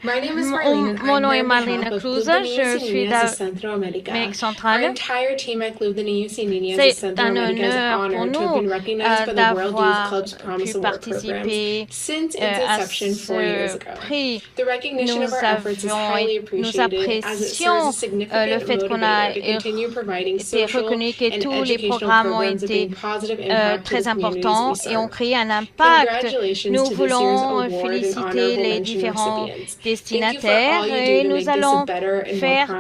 Mon nom est Marlene Cruz, je suis d'Amérique centrale. C'est un honneur pour nous d'avoir pu participer à ce prix. Nous apprécions le fait qu'on a été reconnu que tous les programmes ont été très importants et ont créé un impact. Nous voulons féliciter les différents destinataires et nous allons faire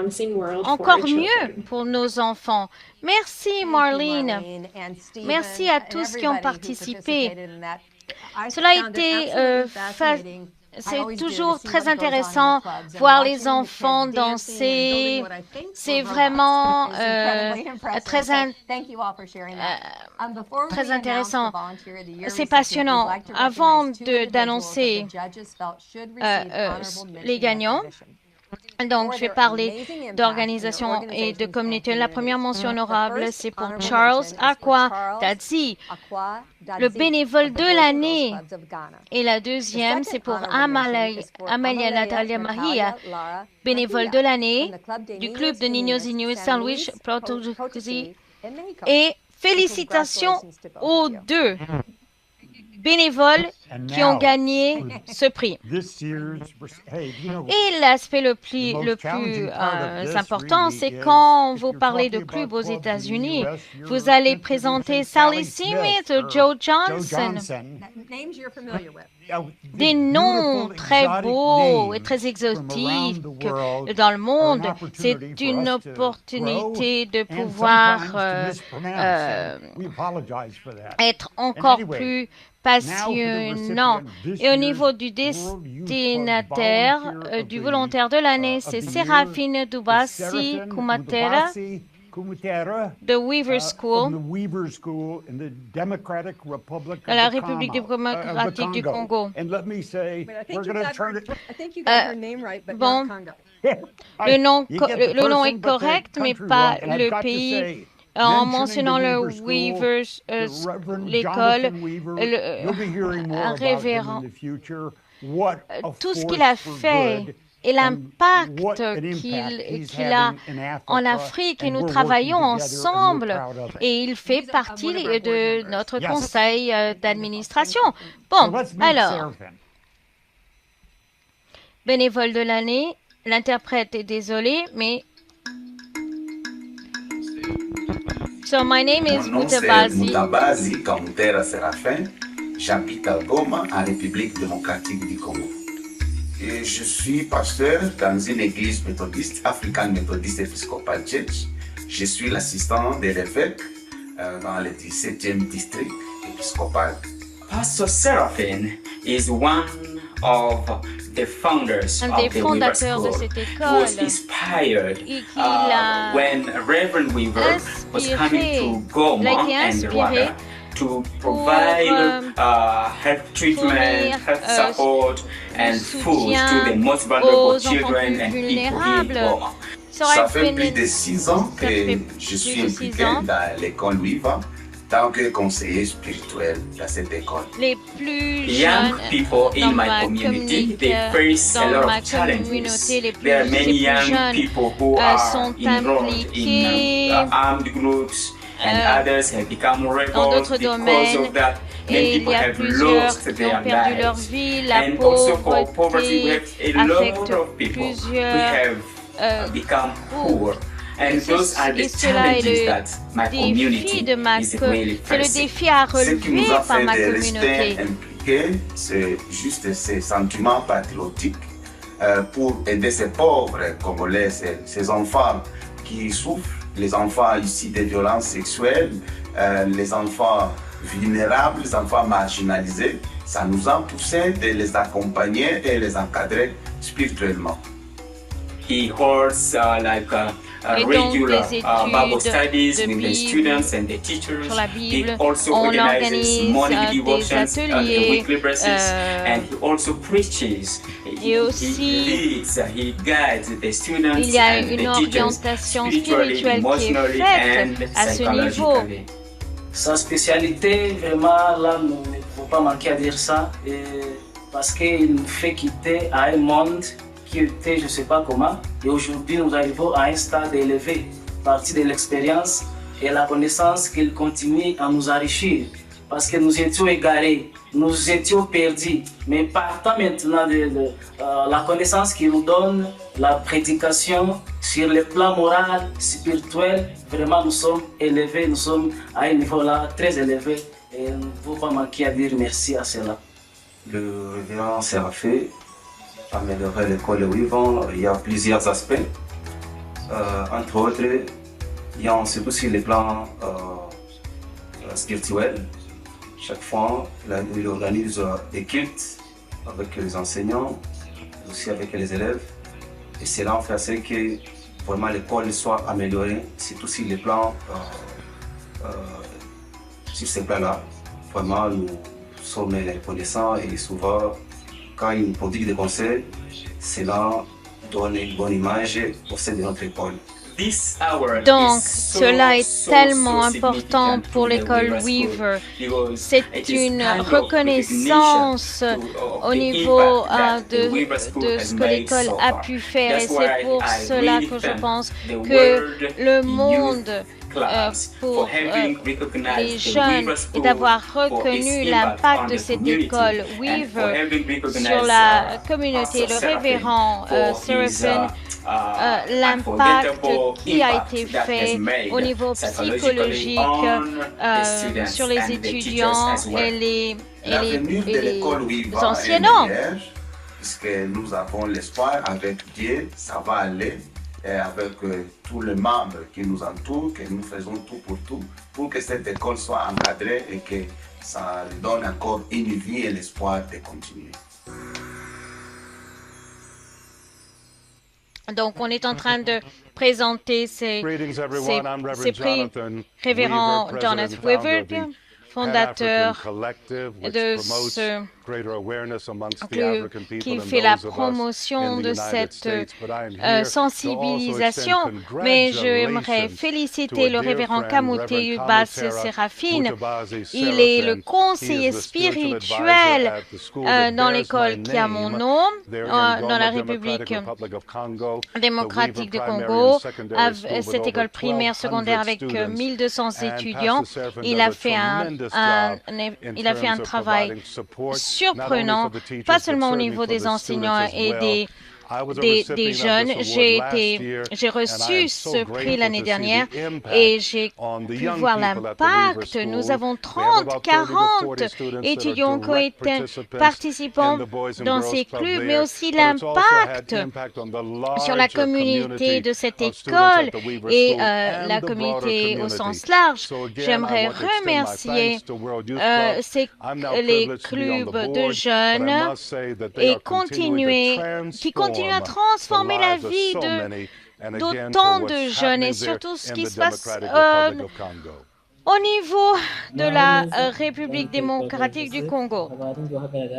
encore mieux pour nos enfants. Merci Marlene. Merci à tous qui ont participé. Cela a été c'est toujours très intéressant voir les enfants danser. C'est vraiment très intéressant. C'est passionnant. Avant d'annoncer les gagnants, donc, je vais parler d'organisation et de communauté. La première mention honorable, c'est pour Charles Akwa Dadzi, le bénévole de l'année. Et la deuxième, c'est pour Amalia Natalia Mahia, bénévole de l'année du club de Niños Inuit San Luis Potosí. Et félicitations aux deux bénévoles qui ont gagné ce prix. Et l'aspect le plus important, c'est quand vous parlez de clubs aux États-Unis, vous allez présenter Sally Smith ou Joe Johnson. Des noms très beaux et très exotiques dans le monde. C'est une opportunité de pouvoir être encore plus passionnant. Et au niveau du destinataire, du volontaire de l'année, c'est Séraphine Dubassi Kumatera de Weaver School dans la République démocratique du Congo. Bon, le nom est correct, mais pas le pays. En mentionnant le Weaver, l'école, un révérend, tout ce qu'il a fait et l'impact qu'il a en Afrique, et nous travaillons ensemble, et il fait partie de notre conseil d'administration. Bon, alors, bénévole de l'année, l'interprète est désolé, mais... So my name is Mutabazi. Mutabazi Kamutera Séraphin. J'habite à Goma, en République démocratique du Congo. Et je suis pasteur dans une église méthodiste, African Methodist Episcopal Church. Je suis l'assistant de l'évêque dans le 17e district épiscopal. Pastor Seraphine is one of the founders un of des the Weaver fondateurs de School. cette He école was inspired et qu'il a when Reverend Weaver was coming to Goma and Rwanda to provide health treatment, health support, and food to the most vulnerable children and people here in Goma. Ça fait plus de 6 ans que je suis impliqué dans l'école Wiva tant que conseiller spirituel dans cette école. Les plus young people in my ma community, they face a lot of challenges. There are many young people who are enrolled in armed groups, and others have become rebels because of that. Many people have lost their lives. And also for poverty, we have a lot of people who have become poor. And those are the challenges that my community is really facing. C'est le défi à relever par ma communauté. C'est juste ces sentiments patriotiques pour aider ces pauvres Congolais, ces enfants qui souffrent, les enfants issus des violences sexuelles, les enfants vulnérables, les enfants marginalisés. Ça nous a poussé de les accompagner et les encadrer spirituellement. He holds regular Bible studies with the students and the teachers. He also organizes morning devotions on a weekly basis, and he also preaches. He leads, he guides the students and the teachers spiritually, emotionally, and psychologically. Sa spécialité, vraiment, là, il ne faut pas manquer à dire ça, parce qu'il nous fait quitter à un monde qui était je ne sais pas comment. Et aujourd'hui, nous arrivons à un stade élevé, parti de l'expérience et la connaissance qu'il continue à nous enrichir. Parce que nous étions égarés, nous étions perdus. Mais partant maintenant de la connaissance qu'il nous donne, la prédication sur le plan moral, spirituel, vraiment nous sommes élevés, nous sommes à un niveau là très élevé. Et nous ne pouvons pas manquer à dire merci à cela. Le révérend Séraphin améliorer l'école Wivon, il y a plusieurs aspects. Entre autres, il y a surtout sur les plans spirituels. Chaque fois, il organise des cultes avec les enseignants, aussi avec les élèves. Et cela en fait ce que vraiment l'école soit améliorée, surtout sur les plans, sur ces plans-là. Vraiment, nous sommes reconnaissants et souvent, quand ils nous prodiguent des conseils, cela donne une bonne image au sein de notre école. Donc, cela est tellement important pour l'école Weaver. C'est une reconnaissance au niveau de ce que l'école a pu faire et c'est pour cela que je pense que le monde pour les jeunes et d'avoir reconnu l'impact de cette école Weaver sur la communauté, le révérend Séraphin, l'impact qui a été fait au niveau psychologique sur les étudiants et les enseignants. Puisque nous avons l'espoir avec Dieu, ça va aller. Et avec tous les membres qui nous entourent, que nous faisons tout pour que cette école soit encadrée et que ça donne encore une vie et l'espoir de continuer. Donc, on est en train de présenter ces prix. Révérend Jonathan Weaver, fondateur de ce club qui fait la promotion de cette sensibilisation, mais j'aimerais féliciter le révérend Kamute Ubas Séraphin. Il est le conseiller spirituel dans l'école qui a mon nom, dans la République démocratique du Congo, cette école primaire secondaire avec 1200 étudiants. Il a fait un travail surprenant, pas seulement au niveau des enseignants et des jeunes. J'ai reçu ce prix l'année dernière et j'ai pu voir l'impact. Nous avons 30, 40 étudiants qui ont été participants dans ces clubs, mais aussi l'impact sur la communauté de cette école et la communauté au sens large. J'aimerais remercier les clubs de jeunes et qui continuent à transformer la vie d'autant de jeunes et surtout ce qui se passe au niveau de la République démocratique du Congo.